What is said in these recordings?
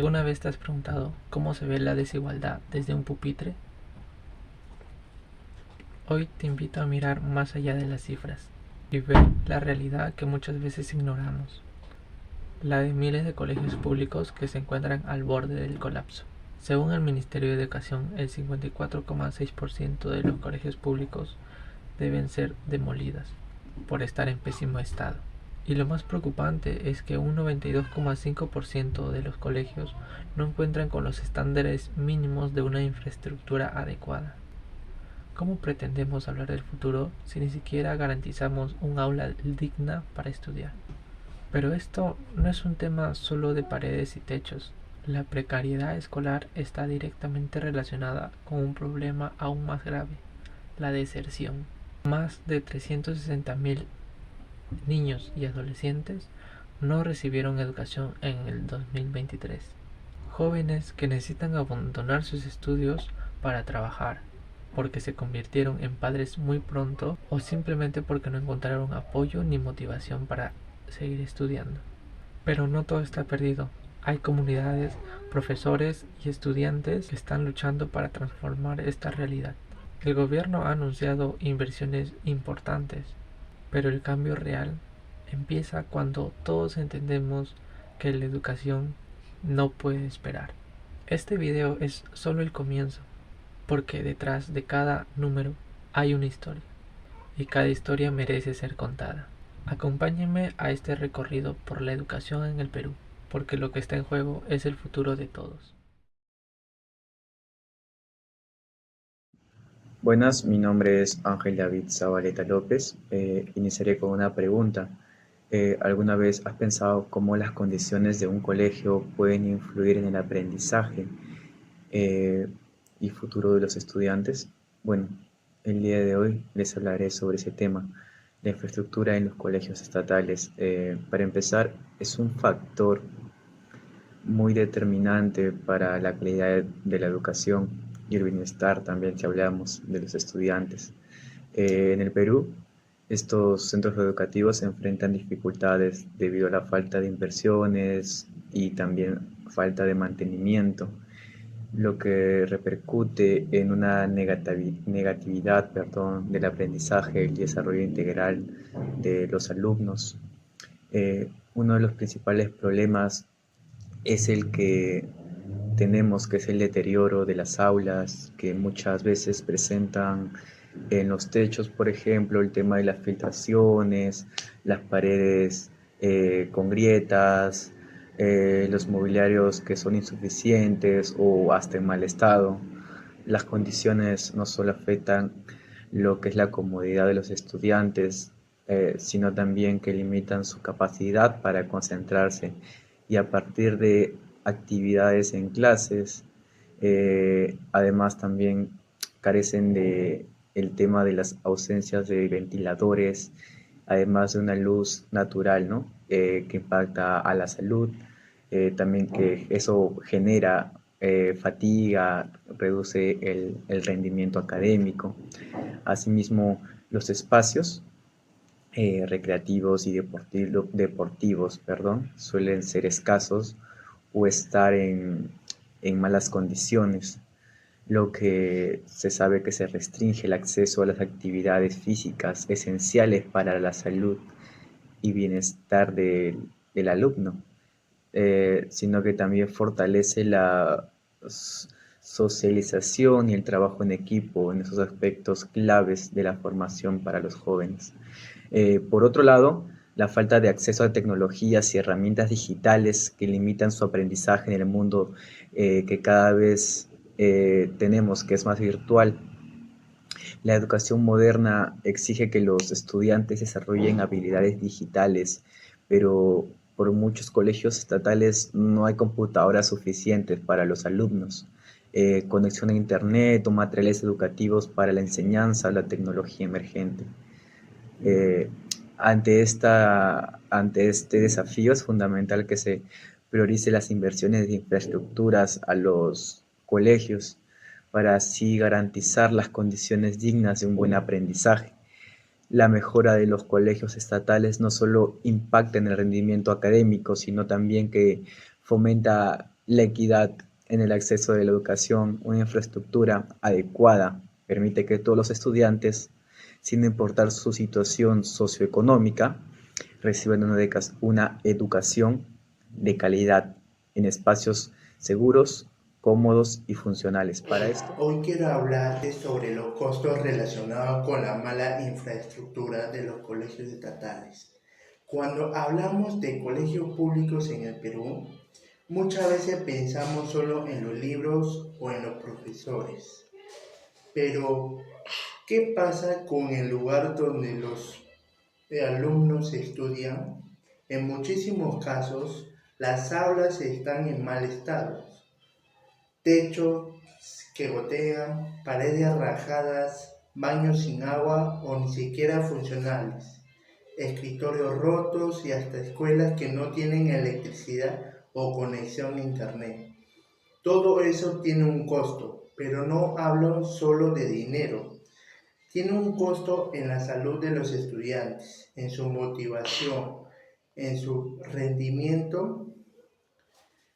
¿Alguna vez te has preguntado cómo se ve la desigualdad desde un pupitre? Hoy te invito a mirar más allá de las cifras y ver la realidad que muchas veces ignoramos, la de miles de colegios públicos que se encuentran al borde del colapso. Según el Ministerio de Educación, el 54,6% de los colegios públicos deben ser demolidas por estar en pésimo estado. Y lo más preocupante es que un 92,5% de los colegios no encuentran con los estándares mínimos de una infraestructura adecuada. ¿Cómo pretendemos hablar del futuro si ni siquiera garantizamos un aula digna para estudiar? Pero esto no es un tema solo de paredes y techos. La precariedad escolar está directamente relacionada con un problema aún más grave, la deserción. Más de 360.000 niños y adolescentes no recibieron educación en el 2023. Jóvenes que necesitan abandonar sus estudios para trabajar, porque se convirtieron en padres muy pronto o simplemente porque no encontraron apoyo ni motivación para seguir estudiando. Pero no todo está perdido. Hay comunidades, profesores y estudiantes que están luchando para transformar esta realidad. El gobierno ha anunciado inversiones importantes, pero el cambio real empieza cuando todos entendemos que la educación no puede esperar. Este video es solo el comienzo, porque detrás de cada número hay una historia, y cada historia merece ser contada. Acompáñenme a este recorrido por la educación en el Perú, porque lo que está en juego es el futuro de todos. Buenas, mi nombre es Ángel David Zabaleta López. Iniciaré con una pregunta. ¿Alguna vez has pensado cómo las condiciones de un colegio pueden influir en el aprendizaje eh, y futuro de los estudiantes? Bueno, el día de hoy les hablaré sobre ese tema, la infraestructura en los colegios estatales. Para empezar, es un factor muy determinante para la calidad de la educación y el bienestar también si hablamos de los estudiantes. En el Perú, estos centros educativos se enfrentan dificultades debido a la falta de inversiones y también falta de mantenimiento, lo que repercute en una negatividad, del aprendizaje y desarrollo integral de los alumnos. Uno de los principales problemas es el que tenemos, que es el deterioro de las aulas, que muchas veces presentan en los techos, por ejemplo, el tema de las filtraciones, las paredes con grietas, los mobiliarios que son insuficientes o hasta en mal estado. Las condiciones no solo afectan lo que es la comodidad de los estudiantes, sino también que limitan su capacidad para concentrarse y a partir de actividades en clases, además también carecen de el tema de las ausencias de ventiladores, además de una luz natural, ¿no? Que impacta a la salud, también que eso genera fatiga, reduce el rendimiento académico. Asimismo, los espacios recreativos y deportivos, suelen ser escasos o estar en malas condiciones, lo que se sabe que se restringe el acceso a las actividades físicas esenciales para la salud y bienestar del alumno, sino que también fortalece la socialización y el trabajo en equipo en esos aspectos claves de la formación para los jóvenes. Por otro lado, la falta de acceso a tecnologías y herramientas digitales que limitan su aprendizaje en el mundo que cada vez tenemos, que es más virtual. La educación moderna exige que los estudiantes desarrollen habilidades digitales, pero por muchos colegios estatales no hay computadoras suficientes para los alumnos. Conexión a internet o materiales educativos para la enseñanza, la tecnología emergente. Eh, ante este desafío es fundamental que se priorice las inversiones de infraestructuras a los colegios para así garantizar las condiciones dignas de un buen aprendizaje. La mejora de los colegios estatales no solo impacta en el rendimiento académico, sino también que fomenta La equidad en el acceso de la educación, una infraestructura adecuada, permite que todos los estudiantes, sin importar su situación socioeconómica, reciban una educación de calidad en espacios seguros, cómodos y funcionales. Para esto, Hoy quiero hablarte sobre los costos relacionados con la mala infraestructura de los colegios estatales. Cuando hablamos de colegios públicos en el Perú, muchas veces pensamos solo en los libros o en los profesores. Pero, ¿qué pasa con el lugar donde los alumnos estudian? En muchísimos casos, las aulas están en mal estado. Techos que gotean, paredes rajadas, baños sin agua o ni siquiera funcionales, escritorios rotos y hasta escuelas que no tienen electricidad o conexión a internet. Todo eso tiene un costo, pero no hablo solo de dinero. Tiene un costo en la salud de los estudiantes, en su motivación, en su rendimiento.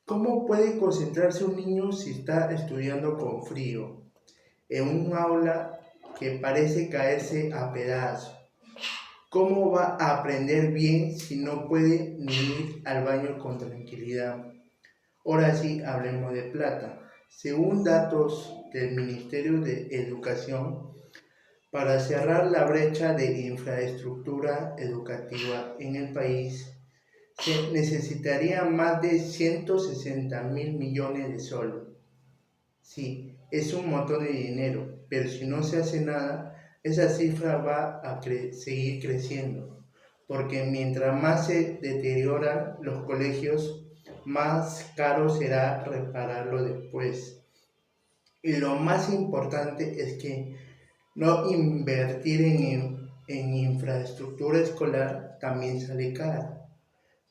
¿Cómo puede concentrarse un niño si está estudiando con frío, en un aula que parece caerse a pedazos? ¿Cómo va a aprender bien si no puede ni ir al baño con tranquilidad? Ahora sí, hablemos de plata. Según datos del Ministerio de Educación, para cerrar la brecha de infraestructura educativa en el país, se necesitaría más de 160.000 millones de soles. Sí, es un montón de dinero, pero si no se hace nada, esa cifra va a seguir creciendo, porque mientras más se deterioran los colegios, más caro será repararlo después. Y lo más importante es que no invertir en infraestructura escolar también sale caro.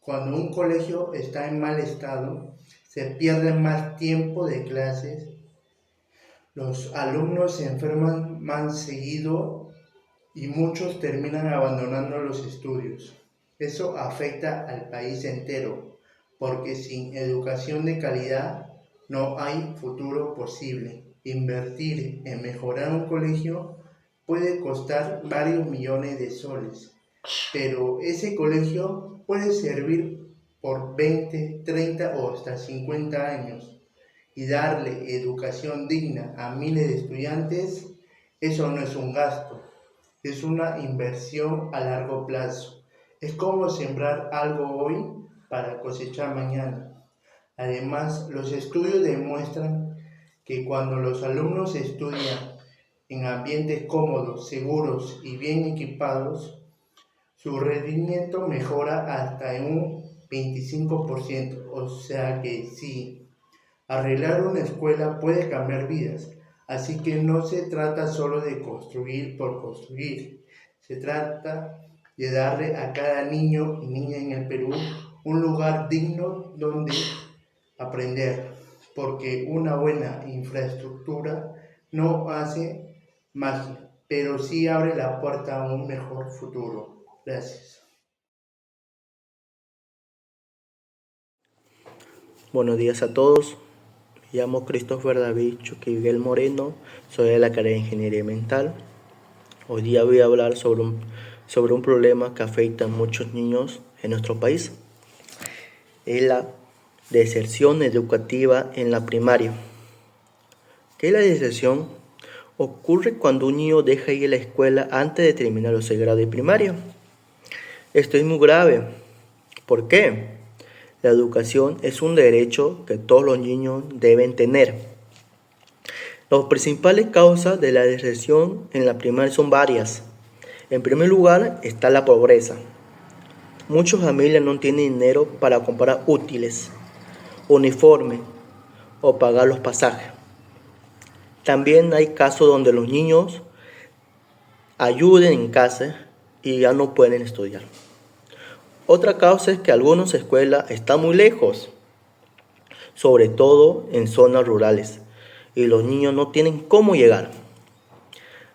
Cuando un colegio está en mal estado, se pierde más tiempo de clases, los alumnos se enferman más seguido y muchos terminan abandonando los estudios. Eso afecta al país entero, porque sin educación de calidad no hay futuro posible. Invertir en mejorar un colegio puede costar varios millones de soles, pero ese colegio puede servir por 20, 30 o hasta 50 años y darle educación digna a miles de estudiantes. Eso no es un gasto, es una inversión a largo plazo. Es como sembrar algo hoy para cosechar mañana. Además, los estudios demuestran que cuando los alumnos estudian en ambientes cómodos, seguros y bien equipados, su rendimiento mejora hasta en un 25%, o sea que sí, arreglar una escuela puede cambiar vidas, así que no se trata solo de construir por construir, se trata de darle a cada niño y niña en el Perú un lugar digno donde aprender, porque una buena infraestructura no hace magia, pero sí abre la puerta a un mejor futuro. Gracias. Buenos días a todos. Me llamo Christopher David Chuquiguel Moreno, soy de la carrera de Ingeniería Mental. Hoy día voy a hablar sobre un problema que afecta a muchos niños en nuestro país. Es la deserción educativa en la primaria. ¿Qué es la deserción? Ocurre cuando un niño deja ir a la escuela antes de terminar los 6 grados de primaria. Esto es muy grave. ¿Por qué? La educación es un derecho que todos los niños deben tener. Las principales causas de la deserción en la primaria son varias. En primer lugar está la pobreza. Muchas familias no tienen dinero para comprar útiles, uniformes o pagar los pasajes. También hay casos donde los niños ayuden en casa y ya no pueden estudiar. Otra causa es que algunas escuelas están muy lejos, sobre todo en zonas rurales, y los niños no tienen cómo llegar.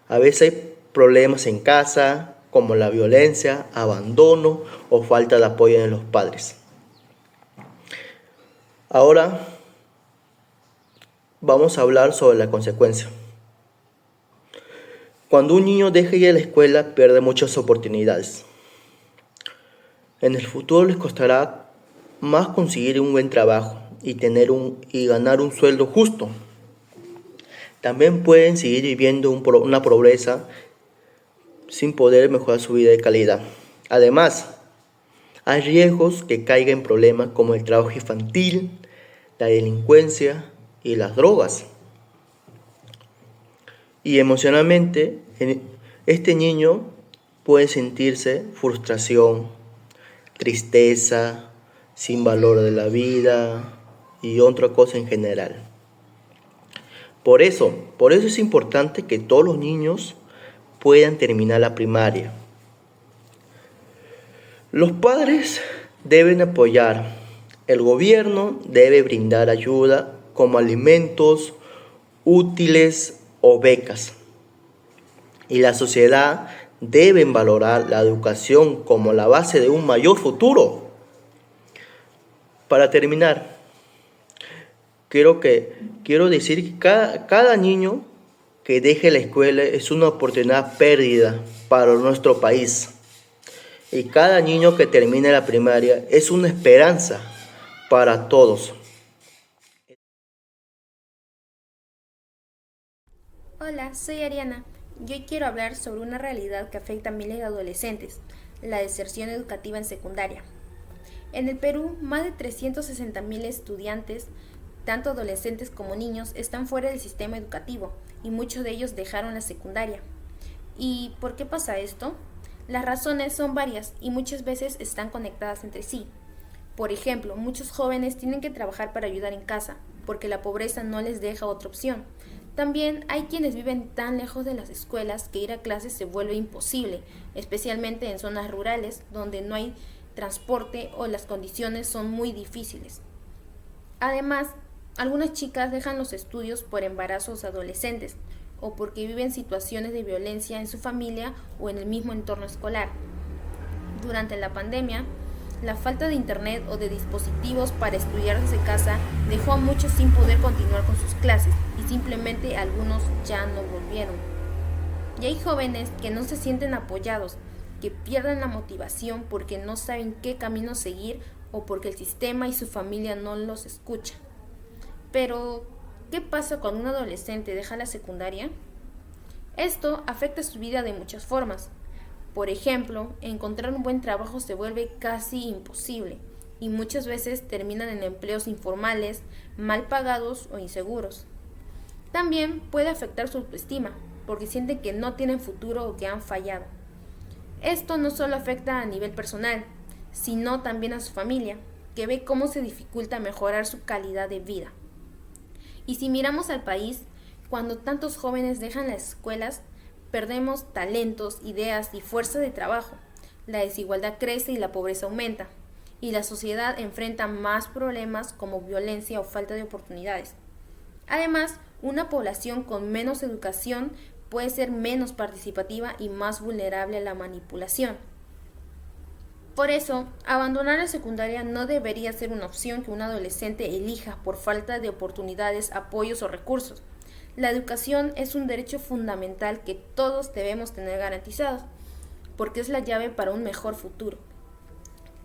A veces hay problemas en casa, como la violencia, abandono o falta de apoyo de los padres. Ahora vamos a hablar sobre la consecuencia. Cuando un niño deja de ir a la escuela, pierde muchas oportunidades. En el futuro les costará más conseguir un buen trabajo y ganar un sueldo justo. También pueden seguir viviendo una pobreza sin poder mejorar su vida de calidad. Además, hay riesgos que caigan en problemas como el trabajo infantil, la delincuencia y las drogas. Y emocionalmente, este niño puede sentirse frustración, tristeza, sin valor de la vida y otra cosa en general. Por eso es importante que todos los niños puedan terminar la primaria. Los padres deben apoyar. El gobierno debe brindar ayuda como alimentos, útiles o becas. Y la sociedad debe valorar la educación como la base de un mayor futuro. Para terminar, quiero decir que cada niño que deje la escuela es una oportunidad perdida para nuestro país. Y cada niño que termine la primaria es una esperanza para todos. Hola, soy Ariana. Yo hoy quiero hablar sobre una realidad que afecta a miles de adolescentes, la deserción educativa en secundaria. En el Perú, más de 360.000 estudiantes, tanto adolescentes como niños, están fuera del sistema educativo y muchos de ellos dejaron la secundaria. ¿Y por qué pasa esto? Las razones son varias y muchas veces están conectadas entre sí. Por ejemplo, muchos jóvenes tienen que trabajar para ayudar en casa, porque la pobreza no les deja otra opción. También hay quienes viven tan lejos de las escuelas que ir a clases se vuelve imposible, especialmente en zonas rurales donde no hay transporte o las condiciones son muy difíciles. Además, algunas chicas dejan los estudios por embarazos adolescentes o porque viven situaciones de violencia en su familia o en el mismo entorno escolar. Durante la pandemia, la falta de internet o de dispositivos para estudiar desde casa dejó a muchos sin poder continuar con sus clases y simplemente algunos ya no volvieron. Y hay jóvenes que no se sienten apoyados, que pierden la motivación porque no saben qué camino seguir o porque el sistema y su familia no los escuchan. Pero, ¿qué pasa cuando un adolescente deja la secundaria? Esto afecta su vida de muchas formas. Por ejemplo, encontrar un buen trabajo se vuelve casi imposible y muchas veces terminan en empleos informales, mal pagados o inseguros. También puede afectar su autoestima, porque sienten que no tienen futuro o que han fallado. Esto no solo afecta a nivel personal, sino también a su familia, que ve cómo se dificulta mejorar su calidad de vida. Y si miramos al país, cuando tantos jóvenes dejan las escuelas, perdemos talentos, ideas y fuerza de trabajo. La desigualdad crece y la pobreza aumenta. Y la sociedad enfrenta más problemas como violencia o falta de oportunidades. Además, una población con menos educación puede ser menos participativa y más vulnerable a la manipulación. Por eso, abandonar la secundaria no debería ser una opción que un adolescente elija por falta de oportunidades, apoyos o recursos. La educación es un derecho fundamental que todos debemos tener garantizados, porque es la llave para un mejor futuro.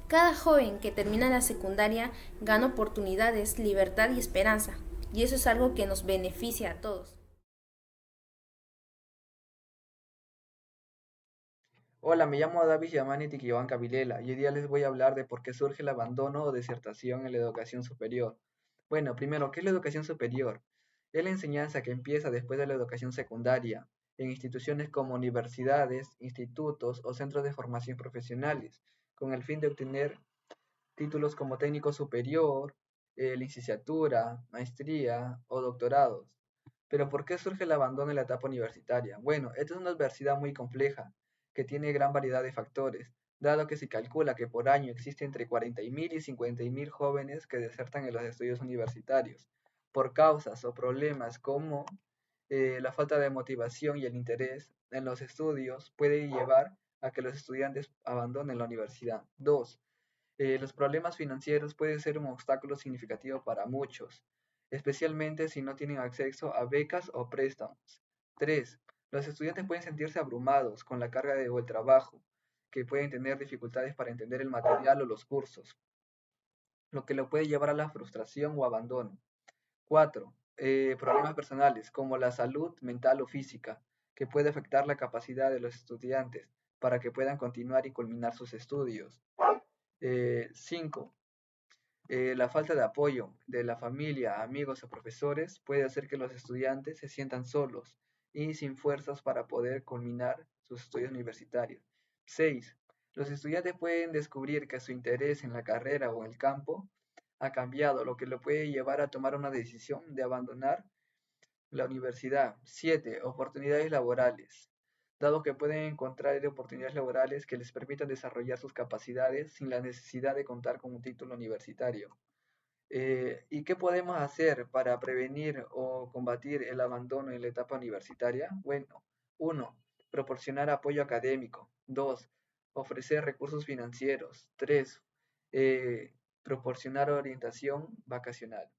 Cada joven que termina la secundaria gana oportunidades, libertad y esperanza, y eso es algo que nos beneficia a todos. Hola, me llamo David Yamani Tiquibanca Vilela y hoy día les voy a hablar de por qué surge el abandono o desertación en la educación superior. Bueno, primero, ¿qué es la educación superior? Es la enseñanza que empieza después de la educación secundaria, en instituciones como universidades, institutos o centros de formación profesionales, con el fin de obtener títulos como técnico superior, licenciatura, maestría o doctorados. Pero ¿por qué surge el abandono en la etapa universitaria? Bueno, esta es una adversidad muy compleja, que tiene gran variedad de factores, dado que se calcula que por año existe entre 40.000 y 50.000 jóvenes que desertan en los estudios universitarios, por causas o problemas como la falta de motivación y el interés en los estudios puede llevar a que los estudiantes abandonen la universidad. 2. Los problemas financieros pueden ser un obstáculo significativo para muchos. especialmente si no tienen acceso a becas o préstamos. 3. Los estudiantes pueden sentirse abrumados con la carga o el trabajo, que pueden tener dificultades para entender el material o los cursos, lo que lo puede llevar a la frustración o abandono. 4. Problemas personales, como la salud mental o física, que puede afectar la capacidad de los estudiantes para que puedan continuar y culminar sus estudios. 5. La falta de apoyo de la familia, amigos o profesores puede hacer que los estudiantes se sientan solos y sin fuerzas para poder culminar sus estudios universitarios. 6. Los estudiantes pueden descubrir que su interés en la carrera o el campo ha cambiado, lo que lo puede llevar a tomar una decisión de abandonar la universidad. 7. Oportunidades laborales. Dado que pueden encontrar oportunidades laborales que les permitan desarrollar sus capacidades sin la necesidad de contar con un título universitario. ¿Y qué podemos hacer para prevenir o combatir el abandono en la etapa universitaria? Bueno, 1. Proporcionar apoyo académico. 2. Ofrecer recursos financieros. 3. Proporcionar orientación vacacional.